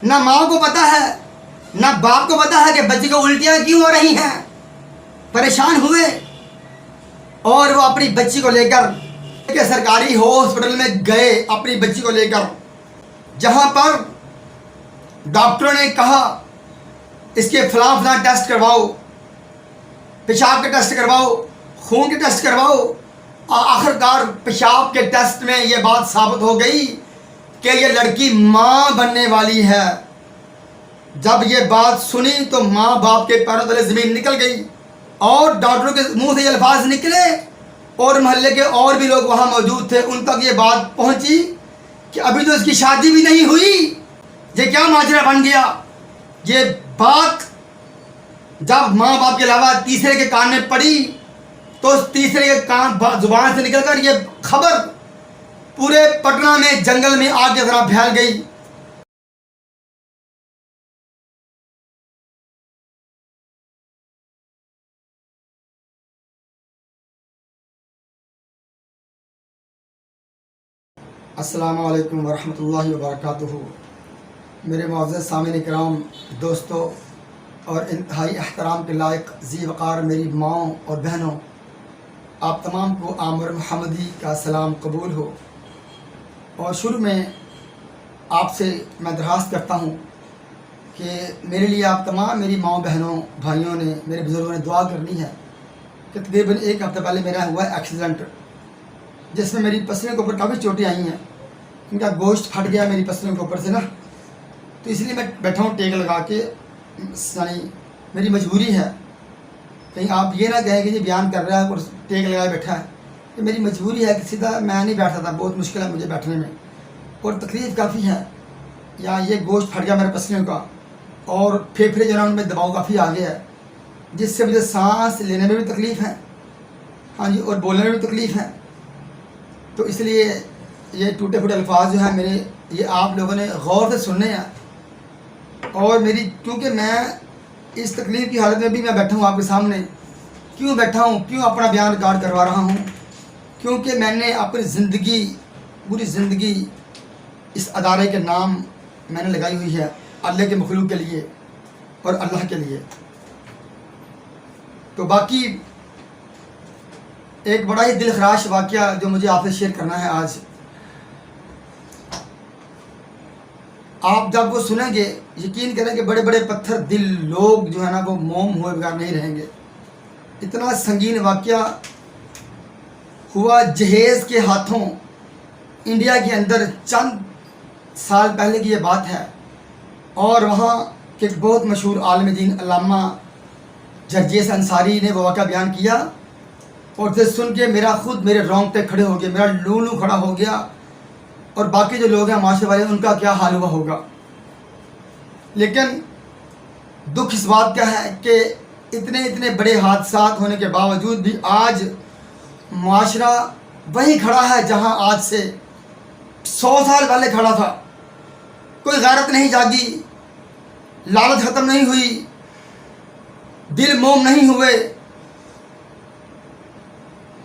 ना माँ को पता है ना बाप को पता है कि बच्ची को उल्टियाँ क्यों हो रही हैं। परेशान हुए और वो अपनी बच्ची को लेकर के सरकारी हॉस्पिटल में गए अपनी बच्ची को लेकर, जहाँ पर डॉक्टरों ने कहा इसके फलां टेस्ट करवाओ, पेशाब के टेस्ट करवाओ, खून के टेस्ट करवाओ। आखिरकार पेशाब के टेस्ट में ये बात साबित हो गई कि ये लड़की माँ बनने वाली है। जब ये बात सुनी तो माँ बाप के पैरों तले ज़मीन निकल गई और डॉक्टरों के मुंह से ये अल्फाज निकले और मोहल्ले के और भी लोग वहाँ मौजूद थे, उन तक ये बात पहुँची कि अभी तो इसकी शादी भी नहीं हुई, ये क्या माजरा बन गया। ये बात जब माँ बाप के अलावा तीसरे के कान में पड़ी तो उस तीसरे के कान जुबान से निकलकर ये खबर पूरे पटना में जंगल में आग की तरह फैल गई। अस्सलामु अलैकुम वरहमतुल्लाहि वबरकातुहू। मेरे मुअज़्ज़ज़ सामीन इकराम, दोस्तों और इंतहाई एहतराम के लायक ज़ी वक़ार मेरी माओं और बहनों, आप तमाम को आमर मुहम्मदी का सलाम कबूल हो। और शुरू में आपसे मैं दरख्वास्त करता हूँ कि मेरे लिए आप तमाम मेरी माओं बहनों भाइयों ने, मेरे बुज़ुर्गों ने दुआ करनी है कि तकरीबन एक हफ़्ते पहले मेरा हुआ एक्सीडेंट, जिसमें मेरी पसलियों के ऊपर काफ़ी चोटें आई हैं। इनका गोश्त फट गया मेरी पसलियों के ऊपर से ना, तो इसलिए मैं बैठा हूँ टेक लगा के। यानी मेरी मजबूरी है, कहीं आप ये ना कहें कि ये बयान कर रहा है और टेक लगाए बैठा है। कि मेरी मजबूरी है कि सीधा मैं नहीं बैठ सकता, बहुत मुश्किल है मुझे बैठने में और तकलीफ़ काफ़ी है। या ये गोश्त फट गया मेरे पसलियों का और फेफड़े जो है उनमें दबाव काफ़ी आ गया है, जिससे मुझे सांस लेने में भी तकलीफ़ है, हाँ जी, और बोलने में भी तकलीफ़ है। तो इसलिए ये टूटे फूटे अल्फाज जो हैं मेरे, ये आप लोगों ने गौर से सुनने हैं। और मेरी, क्योंकि मैं इस तकलीफ़ की हालत में भी मैं बैठा हूँ आपके सामने, क्यों बैठा हूँ, क्यों अपना बयान रिकॉर्ड करवा रहा हूँ, क्योंकि मैंने अपनी ज़िंदगी, पूरी ज़िंदगी इस अदारे के नाम मैंने लगाई हुई है अल्लाह के मखलूक के लिए और अल्लाह के लिए। तो बाकी एक बड़ा ही दिल खराश वाक़या जो मुझे आपसे शेयर करना है आज। आप जब वो सुनेंगे यकीन करें कि बड़े बड़े पत्थर दिल लोग जो है ना वो मोम हुए बगैर नहीं रहेंगे। इतना संगीन वाक़या हुआ जहेज़ के हाथों इंडिया के अंदर, चंद साल पहले की ये बात है। और वहाँ के बहुत मशहूर आलिम दीन अल्लामा जरजेस अंसारी ने वो वाक़या बयान किया और उसे सुन के मेरे रोंगटे खड़े हो गए, मेरा लू खड़ा हो गया। और बाकी जो लोग हैं माशरे वाले, उनका क्या हाल हुआ होगा। लेकिन दुख इस बात का है कि इतने बड़े हादसात होने के बावजूद भी आज माशरा वही खड़ा है जहां आज से 100 साल पहले खड़ा था। कोई गैरत नहीं जागी, लालच ख़त्म नहीं हुई, दिल मोम नहीं हुए,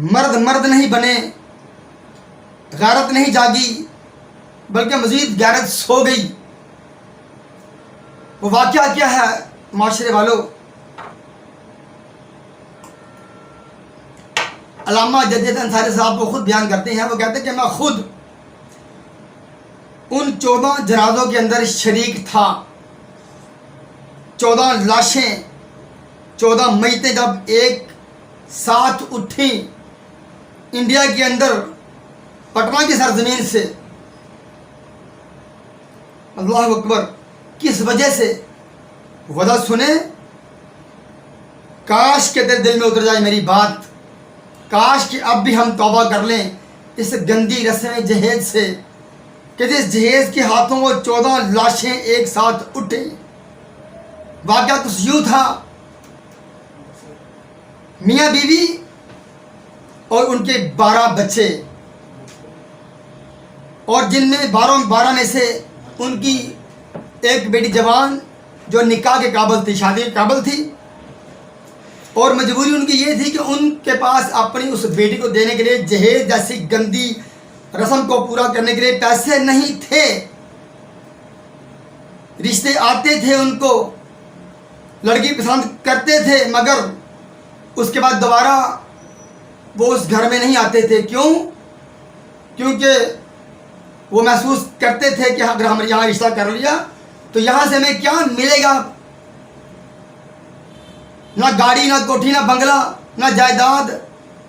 मर्द नहीं बने, गैरत नहीं जागी, बल्कि मज़ीद गैरत सो गई। वो वाक़या क्या है माशरे वालों? अल्लामा जरजेस अंसारी साहब को खुद बयान करते हैं। वो कहते हैं कि मैं खुद उन 14 जनाजों के अंदर शरीक था। 14 लाशें, 14 मैयतें जब एक साथ उठी इंडिया के अंदर, पटना की सरजमीन से, अल्लाह अकबर, किस वजह से? वजह सुने, काश के तेरे दिल में उतर जाए मेरी बात, काश कि अब भी हम तौबा कर लें इस गंदी रस्म जहेज से कि जिस जहेज के हाथों वो 14 लाशें एक साथ उठी। वाक़या कुछ यूँ था, मियाँ बीवी और उनके 12 बच्चे, और जिनमें 12 में से उनकी एक बेटी जवान जो निकाह के काबिल थी, शादी के काबिल थी। और मजबूरी उनकी ये थी कि उनके पास अपनी उस बेटी को देने के लिए जहेज जैसी गंदी रस्म को पूरा करने के लिए पैसे नहीं थे। रिश्ते आते थे, उनको लड़की पसंद करते थे, मगर उसके बाद दोबारा वो उस घर में नहीं आते थे। क्यों? क्योंकि वो महसूस करते थे कि अगर हम यहाँ रिश्ता कर लिया तो यहाँ से हमें क्या मिलेगा? ना गाड़ी, ना कोठी, ना बंगला, ना जायदाद,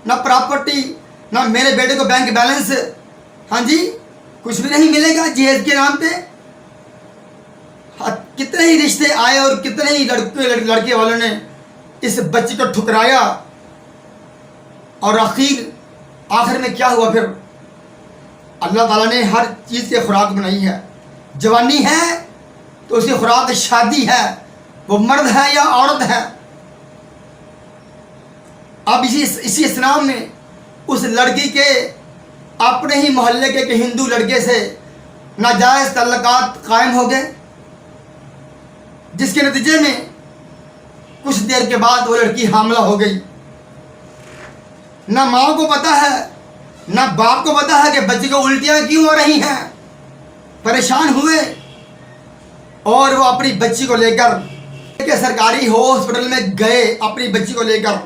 ना प्रॉपर्टी, ना मेरे बेटे को बैंक बैलेंस। हाँ जी, कुछ भी नहीं मिलेगा जहेज के नाम पे। कितने ही रिश्ते आए और कितने ही लड़के वालों ने इस बच्ची को ठुकराया, और आखिर में क्या हुआ? फिर अल्लाह ताला ने हर चीज़ की खुराक बनाई है। जवानी है तो उसकी खुराक शादी है, वो मर्द है या औरत है। अब इसी इस्लाम में उस लड़की के अपने ही मोहल्ले के हिंदू लड़के से नाजायज़ तल्लुकात कायम हो गए, जिसके नतीजे में कुछ देर के बाद वो लड़की हामिला हो गई। ना माँ को पता है, ना बाप को पता है कि बच्ची को उल्टियाँ क्यों हो रही हैं। परेशान हुए और वो अपनी बच्ची को लेकर के सरकारी हॉस्पिटल में गए, अपनी बच्ची को लेकर,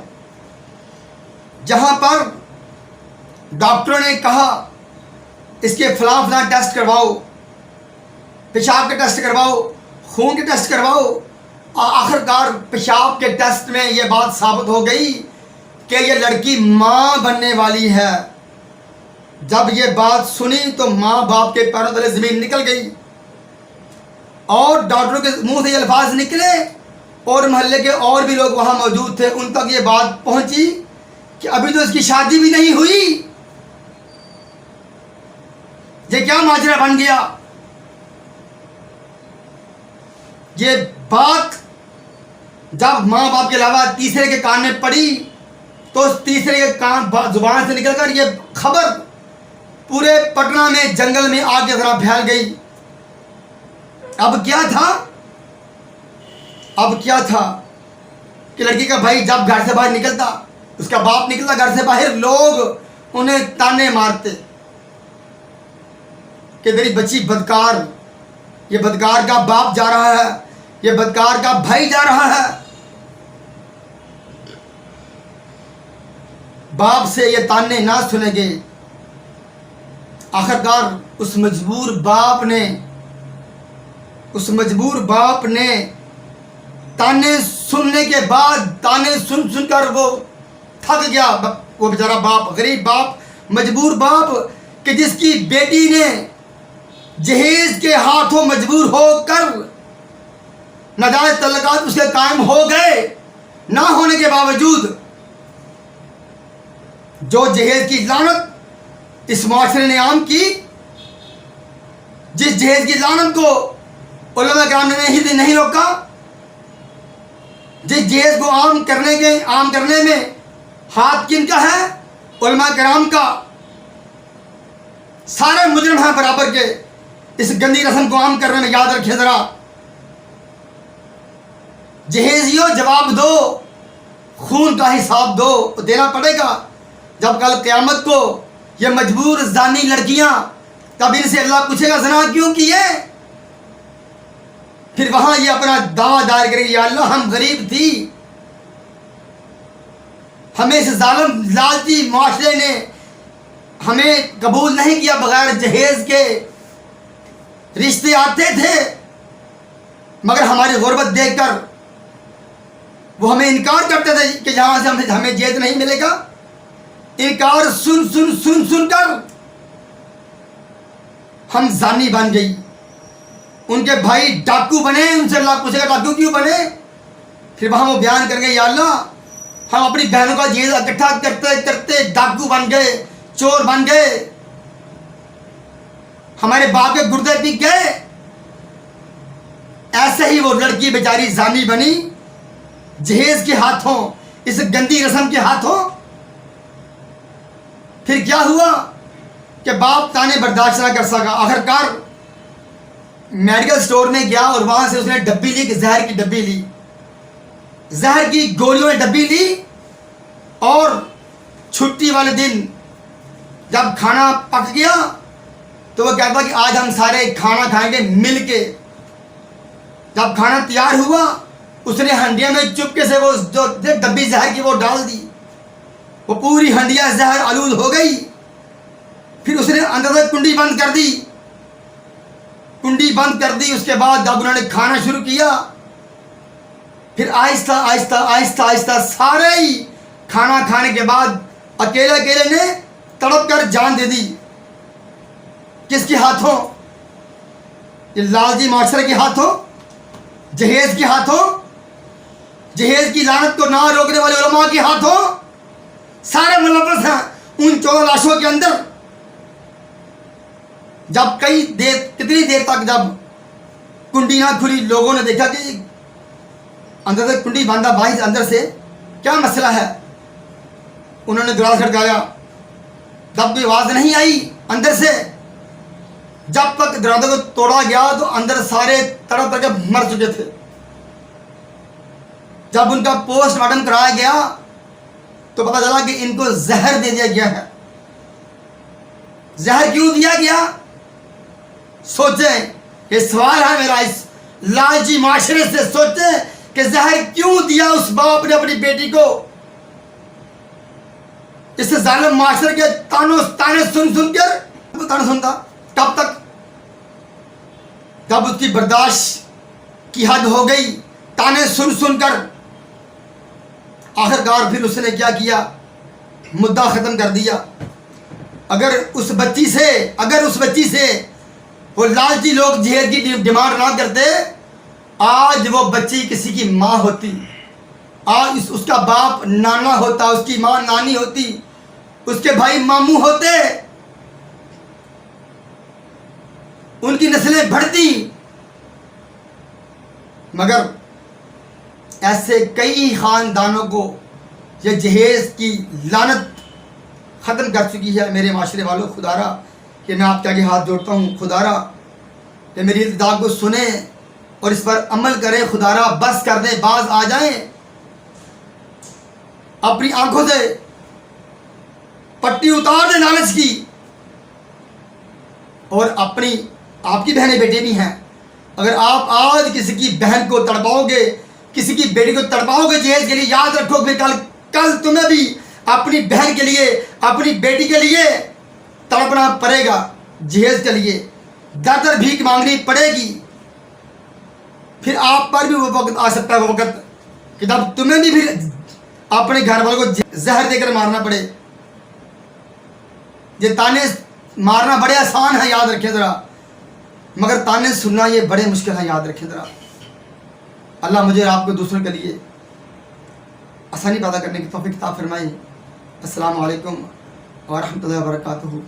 जहाँ पर डॉक्टरों ने कहा इसके फलां टेस्ट करवाओ, पेशाब के टेस्ट करवाओ, खून के टेस्ट करवाओ। आखिरकार पेशाब के टेस्ट में ये बात साबित हो गई कि ये लड़की माँ बनने वाली है। जब ये बात सुनी तो माँ बाप के पैरों तले ज़मीन निकल गई, और डॉक्टरों के मुंह से ये अल्फाज निकले, और मोहल्ले के और भी लोग वहाँ मौजूद थे, उन तक ये बात पहुँची कि अभी तो इसकी शादी भी नहीं हुई। ये क्या माजरा बन गया? ये बात जब माँ बाप के अलावा तीसरे के कान में पड़ी तो उस तीसरे के कान जुबान से निकलकर ये खबर पूरे पटना में जंगल में आग की तरह फैल गई। अब क्या था कि लड़की का भाई जब घर से बाहर निकलता, उसका बाप निकलता घर से बाहर, लोग उन्हें ताने मारते कि तेरी बच्ची बदकार, ये बदकार का बाप जा रहा है, ये बदकार का भाई जा रहा है। बाप से ये ताने ना सुने गए। आखिरकार उस मजबूर बाप ने ताने सुनने के बाद, ताने सुनकर वो थक गया। वो बेचारा बाप, गरीब बाप, मजबूर बाप, कि जिसकी बेटी ने जहेज के हाथों मजबूर होकर नाजायज तल्लुकात उसके कायम हो गए, ना होने के बावजूद जो जहेज की लानत इस माशरे ने आम की, जिस जहेज की लानत को उलमा किराम ने नहीं रोका, जिस जहेज को आम करने में हाथ किनका है? उलमा किराम का। सारे मुजरिम हैं बराबर के इस गंदी रस्म को आम करने में। याद रखिए जरा, जहेजियों जवाब दो, खून का हिसाब दो, देना पड़ेगा। जब कल क़यामत को ये मजबूर जानी लड़कियां, तब इनसे अल्लाह पूछेगा ज़ना क्यों किए? फिर वहां ये अपना दावा दायर करेगी, या अल्लाह हम गरीब थी, हमें इस जालिम लालची माशरे ने हमें कबूल नहीं किया, बगैर जहेज के रिश्ते आते थे, मगर हमारी गुर्बत देखकर वो हमें इनकार करते थे कि जहाँ से हमें जहेज नहीं मिलेगा। इनकार सुन कर हम जानी बन गई, उनके भाई डाकू बने। उनसे अल्लाह पूछेगा डाकू क्यों बने? फिर वहाँ वो बयान करेंगे, या अल्लाह हम अपनी बहनों का जहेज इकट्ठा करते करते डाकू बन गए, चोर बन गए, हमारे बाप के गुर्दे पी गए। ऐसे ही वो लड़की बेचारी जानी बनी जहेज के हाथों, इस गंदी रस्म के हाथों। फिर क्या हुआ कि बाप ताने बर्दाश्त ना कर सका, आखिरकार मेडिकल स्टोर में गया और वहां से उसने डब्बी ली, जहर की डब्बी ली, जहर की गोलियों में डब्बी ली। और छुट्टी वाले दिन जब खाना पक गया तो वो कहता कि आज हम सारे खाना खाएंगे मिल के। जब खाना तैयार हुआ उसने हंडिया में चुपके से वो जो डब्बी जहर की वो डाल दी। वो पूरी हंडिया जहर आलूद हो गई। फिर उसने अंदर से कुंडी बंद कर दी। कुंडी बंद कर दी उसके बाद जब उन्होंने खाना शुरू किया, फिर आहिस्ता आहिस्ता आहिस्ता आहिस्ता सारे ही खाना खाने के बाद अकेले अकेले ने तड़प कर जान दे दी। किसके हाथों? ये लालजी मास्टर के हाथों, जहेज के हाथों, जहेज की लानत को ना रोकने वाले उलमा के हाथों। सारे मुलव्वस हैं उन 14 लाशों के अंदर। जब कितनी देर तक जब कुंडी ना खुली, लोगों ने देखा कि अंदर से कुंडी बांधा भाई अंदर से, क्या मसला है। उन्होंने दरवाजा खटकाया, तब भी आवाज नहीं आई अंदर से। जब तक दरवाजे को तोड़ा गया तो अंदर सारे तड़प तड़प मर चुके थे। जब उनका पोस्टमार्टम कराया गया तो पता चला कि इनको जहर दे दिया गया है। जहर क्यों दिया गया? सोचें, ये सवाल है मेरा इस लालची माशरे से। सोचें कि जहर क्यों दिया उस बाप ने अपनी बेटी को। इस जालिम माशरे के ताने सुन सुनकर ताने सुनता कब तक? जब उसकी बर्दाश्त की हद हो गई, ताने सुन सुनकर आखिरकार फिर उसने क्या किया? मुद्दा ख़त्म कर दिया। अगर उस बच्ची से वो लालची लोग जहेज की डिमांड ना करते, आज वो बच्ची किसी की माँ होती, आज उसका बाप नाना होता, उसकी माँ नानी होती, उसके भाई मामू होते, उनकी नस्लें बढ़ती। मगर ऐसे कई ख़ानदानों को ये जहेज की लानत ख़त्म कर चुकी है। मेरे माशरे वालों, खुदारा कि मैं आपके आगे हाथ जोड़ता हूँ, खुदारा कि मेरी इल्तिजा को सुने और इस पर अमल करें। खुदारा बस कर दें, बाज आ जाएं, अपनी आंखों से पट्टी उतार दें लालच की। और आपकी बहनें बेटे भी हैं। अगर आप आज किसी की बहन को तड़पाओगे, किसी की बेटी को तड़पाओगे जहेज के लिए, याद रखो कि कल तुम्हें भी अपनी बहन के लिए, अपनी बेटी के लिए तड़पना पड़ेगा। जहेज के लिए दर दर भीख मांगनी पड़ेगी। फिर आप पर भी वो वक्त आ सकता है, वो वक्त कि जब तुम्हें भी फिर अपने घर वालों को जहर देकर मारना पड़े। ये ताने मारना बड़े आसान है, याद रखें ज़रा, मगर ताने सुनना ये बड़े मुश्किल है, याद रखें ज़रा। अल्लाह मुझे और आपको दूसरों के लिए आसानी पैदा करने की तौफीक अता फरमाए। अस्सलामु अलैकुम व रहमतुल्लाहि व बरकातुहू।